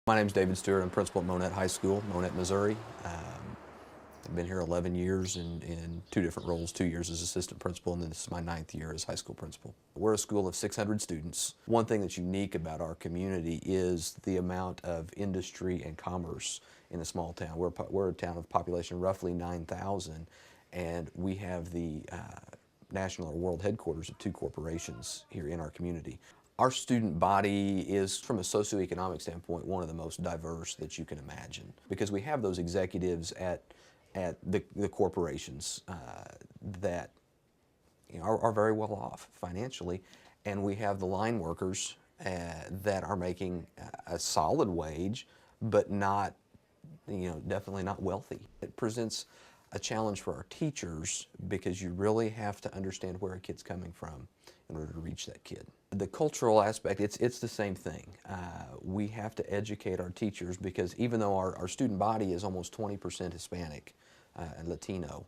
My name's David Steward. I'm principal at Monette High School, Monette, Missouri. I've been here 11 years in two different roles, 2 years as assistant principal, and then this is my 9th year as high school principal. We're a school of 600 students. One thing that's unique about our community is the amount of industry and commerce in a small town. We're a town of population roughly 9,000, and we have the national or world headquarters of 2 corporations here in our community. Our student body is, from a socioeconomic standpoint, one of the most diverse that you can imagine, because we have those executives at the corporations that are very well off financially, and we have the line workers that are making a solid wage, but not, definitely not wealthy. It presents a challenge for our teachers because you really have to understand where a kid's coming from in order to reach that kid. The cultural aspect, it's the same thing. We have to educate our teachers because even though our student body is almost 20% Hispanic and Latino,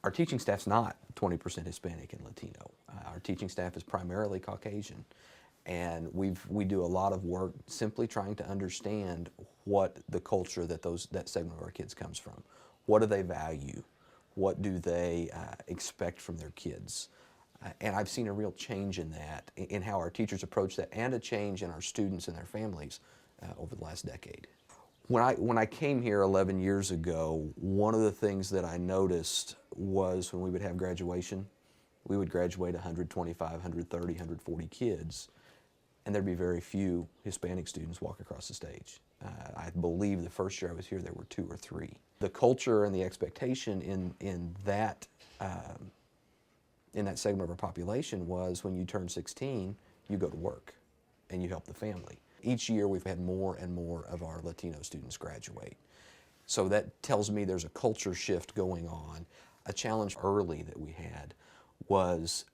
our teaching staff's not 20% Hispanic and Latino. Our teaching staff is primarily Caucasian. And we do a lot of work simply trying to understand what the culture that segment of our kids comes from. What do they value? What do they expect from their kids? And I've seen a real change in that, in how our teachers approach that, and a change in our students and their families over the last decade. When I came here 11 years ago, one of the things that I noticed was when we would have graduation, we would graduate 125, 130, 140 kids, and there'd be very few Hispanic students walk across the stage. I believe the first year I was here, there were 2 or 3. The culture and the expectation in that segment of our population was when you turn 16, you go to work and you help the family. Each year we've had more and more of our Latino students graduate. So that tells me there's a culture shift going on. A challenge early that we had was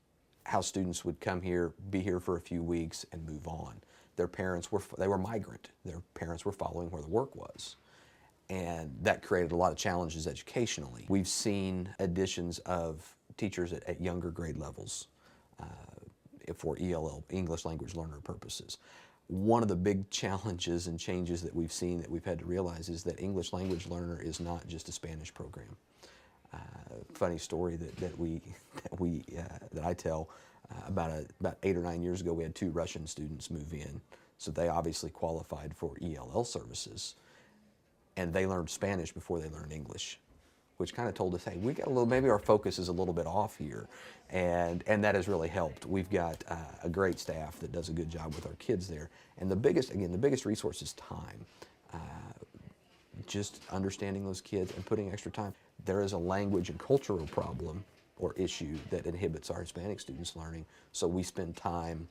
how students would come here, be here for a few weeks, and move on. Their parents were migrant. Their parents were following where the work was. And that created a lot of challenges educationally. We've seen additions of teachers at younger grade levels for ELL, English Language Learner purposes. One of the big challenges and changes that we've seen that we've had to realize is that English Language Learner is not just a Spanish program. Funny story that I tell, about 8 or 9 years ago, we had 2 Russian students move in, so they obviously qualified for ELL services, and they learned Spanish before they learned English, which kind of told us, hey, we got maybe our focus is a little bit off here, and that has really helped. We've got a great staff that does a good job with our kids there, and the biggest resource is time. Just understanding those kids and putting extra time. There is a language and cultural problem or issue that inhibits our Hispanic students learning, so we spend time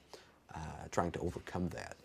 trying to overcome that.